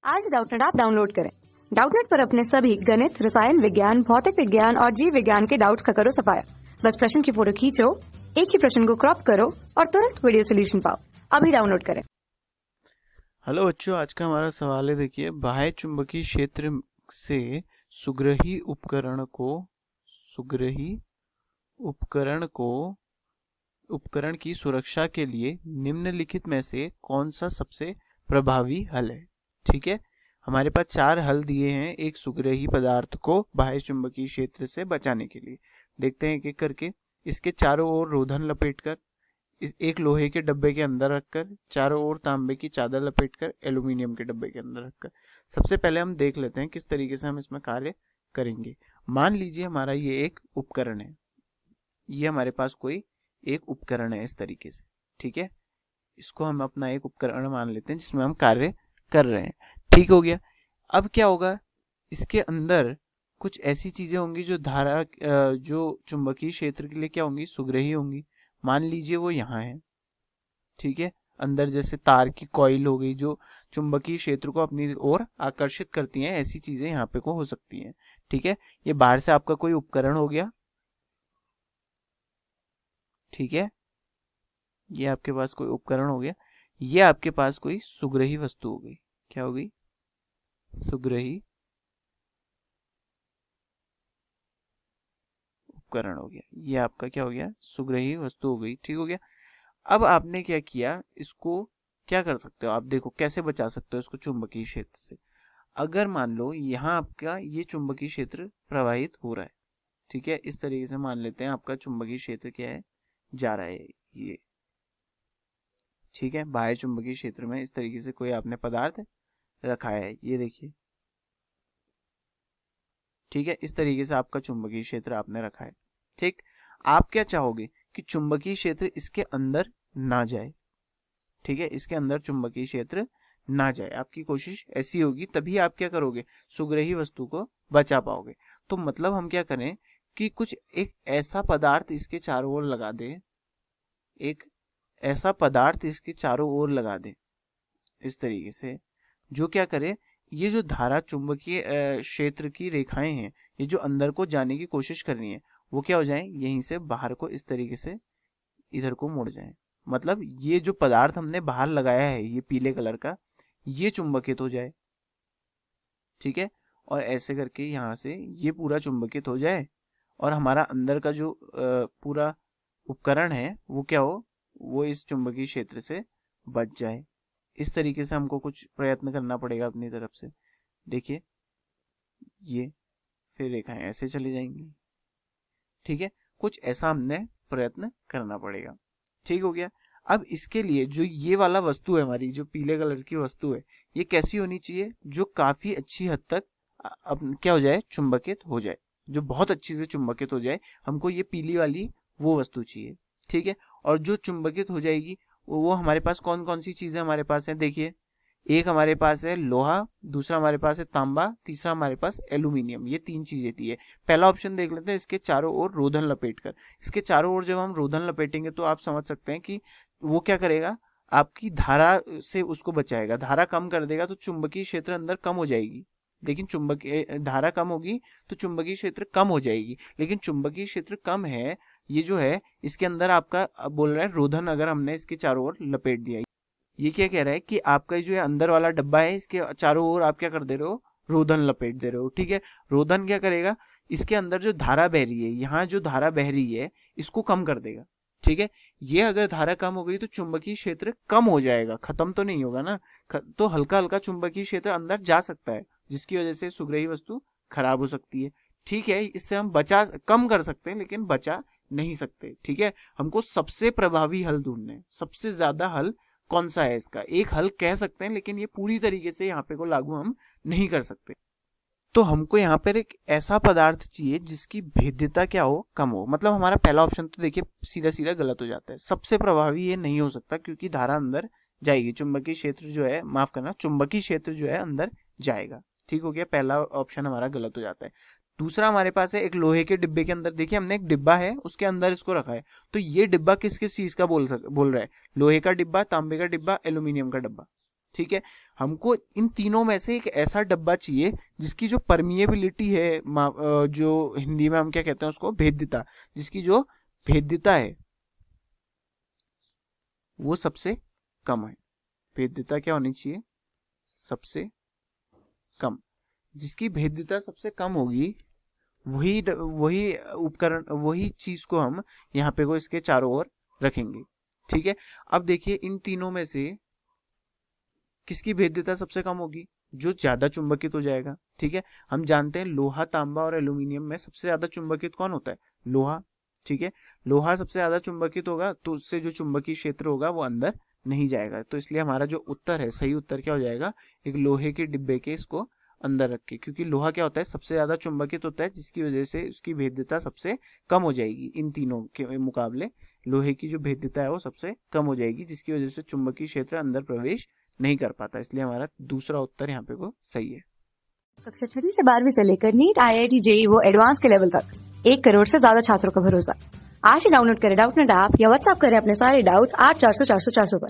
आज Doubtnut app download करें। Doubtnut पर अपने सभी गणित, रसायन विज्ञान, भौतिक विज्ञान और जीव विज्ञान के डाउट्स का करो सफाया। बस प्रश्न की फोटो खींचो, एक ही प्रश्न को क्रॉप करो और तुरंत वीडियो सोल्यूशन पाओ। अभी डाउनलोड करें। हेलो बच्चों, आज का हमारा सवाल है, देखिए, बाह्य चुंबकीय क्षेत्र से सुग्रही उपकरण की सुरक्षा के लिए निम्नलिखित में से कौन सा सबसे प्रभावी हल है। ठीक है, हमारे पास 4 हल दिए हैं एक सुग्रही पदार्थ को बाह्य चुंबकीय क्षेत्र से बचाने के लिए। देखते हैं एक एक करके। इसके चारों ओर रोधन लपेटकर, इस एक लोहे के डब्बे के अंदर रखकर, चारों ओर तांबे की चादर लपेटकर, एल्यूमिनियम के डब्बे के अंदर रखकर। सबसे पहले हम देख लेते हैं किस तरीके से हम इसमें कार्य करेंगे। मान लीजिए हमारा ये एक उपकरण है, ये हमारे पास कोई एक उपकरण है इस तरीके से। ठीक है, इसको हम अपना एक उपकरण मान लेते हैं जिसमें हम कार्य कर रहे हैं। ठीक हो गया। अब क्या होगा, इसके अंदर कुछ ऐसी चीजें होंगी जो जो चुंबकीय क्षेत्र के लिए क्या होंगी, सुग्रही होंगी। मान लीजिए वो यहाँ है। ठीक है, अंदर जैसे तार की कॉइल हो गई जो चुंबकीय क्षेत्र को अपनी ओर आकर्षित करती हैं, ऐसी चीजें यहाँ पे को हो सकती हैं। ठीक है, ये बाहर से आपका कोई उपकरण हो गया। ठीक है, ये आपके पास कोई उपकरण हो गया। ये आपके पास कोई सुग्रही वस्तु हो गई। क्या हो गई, सुग्रही उपकरण हो गया। ये आपका क्या हो गया, सुग्रही वस्तु हो गई। ठीक हो गया। अब आपने क्या किया, इसको क्या कर सकते हो आप, देखो कैसे बचा सकते हो इसको चुंबकीय क्षेत्र से। अगर मान लो यहाँ आपका ये चुंबकीय क्षेत्र प्रवाहित हो रहा है। ठीक है, इस तरीके से मान लेते हैं आपका चुंबकीय क्षेत्र क्या है, जा रहा है ये। ठीक है, बाह्य चुंबकीय क्षेत्र में इस तरीके से कोई आपने पदार्थ रखा है, ये देखिए। ठीक है, इस तरीके से आपका चुंबकीय क्षेत्र आपने रखा है। ठीक, आप क्या चाहोगे कि चुंबकीय क्षेत्र इसके अंदर ना जाए। ठीक है, इसके अंदर चुंबकीय क्षेत्र ना जाए, आपकी कोशिश ऐसी होगी, तभी आप क्या करोगे, सुग्रही वस्तु को बचा पाओगे। तो मतलब हम क्या करें कि कुछ एक ऐसा पदार्थ इसके चारों ओर लगा दे, एक ऐसा पदार्थ इसके चारों ओर लगा दे इस तरीके से, जो क्या करे, ये जो धारा चुंबकीय क्षेत्र की रेखाएं हैं, ये जो अंदर को जाने की कोशिश कर रही है, वो क्या हो जाए, यहीं से बाहर को इस तरीके से इधर को मुड़ जाए। मतलब ये जो पदार्थ हमने बाहर लगाया है, ये पीले कलर का, ये चुंबकित हो जाए। ठीक है, और ऐसे करके यहाँ से ये पूरा चुंबकित हो जाए और हमारा अंदर का जो पूरा उपकरण है वो क्या हो, वो इस चुंबकीय क्षेत्र से बच जाए। इस तरीके से हमको कुछ प्रयत्न करना पड़ेगा अपनी तरफ से। देखिए, ये फिर रेखाएं ऐसे चली जाएंगी। ठीक है, कुछ ऐसा हमने प्रयत्न करना पड़ेगा। ठीक हो गया। अब इसके लिए जो ये वाला वस्तु है हमारी, जो पीले कलर की वस्तु है, ये कैसी होनी चाहिए, जो काफी अच्छी हद तक क्या हो जाए, चुंबकित हो जाए, जो बहुत अच्छी से चुंबकित हो जाए। हमको ये पीली वाली वो वस्तु चाहिए। ठीक है, और जो चुंबकित हो जाएगी वो हमारे पास कौन कौन सी चीजें हमारे पास है, देखिए, एक हमारे पास है लोहा, दूसरा हमारे पास है तांबा, तीसरा हमारे पास एल्यूमिनियम। ये 3 चीजें दी है। पहला ऑप्शन देख लेते हैं, इसके चारों ओर रोधन लपेटकर। इसके चारों ओर जब हम रोधन लपेटेंगे तो आप समझ सकते हैं कि वो क्या करेगा, आपकी धारा से उसको बचाएगा। धारा कम कर देगा तो चुंबकीय क्षेत्र अंदर कम हो जाएगी, लेकिन चुंबकीय धारा कम होगी तो चुंबकीय क्षेत्र कम हो जाएगी। लेकिन चुंबकीय क्षेत्र कम है, ये जो है इसके अंदर आपका बोल रहा है रोधन, अगर हमने इसके चारों ओर लपेट दिया, ये क्या कह रहा है कि आपका जो है अंदर वाला डब्बा है, इसके चारों ओर आप क्या कर दे रहे हो, रोधन लपेट दे रहे हो। ठीक है, रोधन क्या करेगा, इसके अंदर जो धारा बह रही है, यहाँ जो धारा बह रही है, इसको कम कर देगा। ठीक है, ये अगर धारा कम हो गई तो चुंबकीय क्षेत्र कम हो जाएगा, खत्म तो नहीं होगा ना, तो हल्का हल्का चुंबकीय क्षेत्र अंदर जा सकता है, जिसकी वजह से सुग्रही वस्तु खराब हो सकती है। ठीक है, इससे हम कम कर सकते हैं लेकिन बचा नहीं सकते। ठीक है, हमको सबसे प्रभावी हल ढूंढना है, सबसे ज्यादा हल कौन सा है इसका। एक हल कह सकते हैं लेकिन ये पूरी तरीके से यहाँ पे को लागू हम नहीं कर सकते। तो हमको यहाँ पर एक ऐसा पदार्थ चाहिए जिसकी भेद्यता क्या हो, कम हो। मतलब हमारा पहला ऑप्शन तो देखिए सीधा सीधा गलत हो जाता है। सबसे प्रभावी ये नहीं हो सकता क्योंकि धारा अंदर जाएगी, चुंबकीय क्षेत्र जो है, माफ करना, चुंबकीय क्षेत्र जो है अंदर जाएगा। ठीक हो गया, पहला ऑप्शन हमारा गलत हो जाता है। दूसरा हमारे पास है एक लोहे के डिब्बे के अंदर, देखिए हमने एक डिब्बा है उसके अंदर इसको रखा है, तो ये डिब्बा किस किस चीज का बोल रहा है, लोहे का डिब्बा, तांबे का डिब्बा, एल्यूमिनियम का डिब्बा। ठीक है, हमको इन तीनों में से एक ऐसा डब्बा चाहिए जिसकी जो परमिएबिलिटी है, जो हिंदी में हम क्या कहते हैं उसको, भेद्यता, जिसकी जो भेद्यता है वो सबसे कम है। भेद्यता क्या होनी चाहिए, सबसे कम। जिसकी भेद्यता सबसे कम होगी वही उपकरण, वही चीज को हम यहाँ पे को इसके चारों ओर रखेंगे। ठीक है, अब देखिए इन तीनों में से किसकी भेद्यता सबसे कम होगी, जो ज्यादा चुंबकित हो जाएगा। ठीक है, हम जानते हैं लोहा, तांबा और एल्यूमिनियम में सबसे ज्यादा चुंबकित कौन होता है, लोहा। ठीक है, लोहा सबसे ज्यादा चुंबकित होगा तो उससे जो चुंबकीय क्षेत्र होगा वो अंदर नहीं जाएगा। तो इसलिए हमारा जो उत्तर है, सही उत्तर क्या हो जाएगा, एक लोहे के डिब्बे के इसको अंदर रख के, क्योंकि लोहा क्या होता है, सबसे ज्यादा चुंबकित होता है, जिसकी वजह से उसकी भेद्यता सबसे कम हो जाएगी। इन तीनों के मुकाबले लोहे की जो भेद्यता है वो सबसे कम हो जाएगी, जिसकी वजह से चुंबकीय क्षेत्र अंदर प्रवेश नहीं कर पाता। इसलिए हमारा दूसरा उत्तर यहाँ पे को सही है। कक्षा 6 से 12वीं से लेकर नीट, IIT, JEE वो एडवांस के लेवल तक 1 करोड़ से ज्यादा छात्रों का भरोसा। आज ही डाउनलोड करें डाउटनेट ऐप या व्हाट्सएप करें अपने सारे डाउट्स 8400 400 400 पर।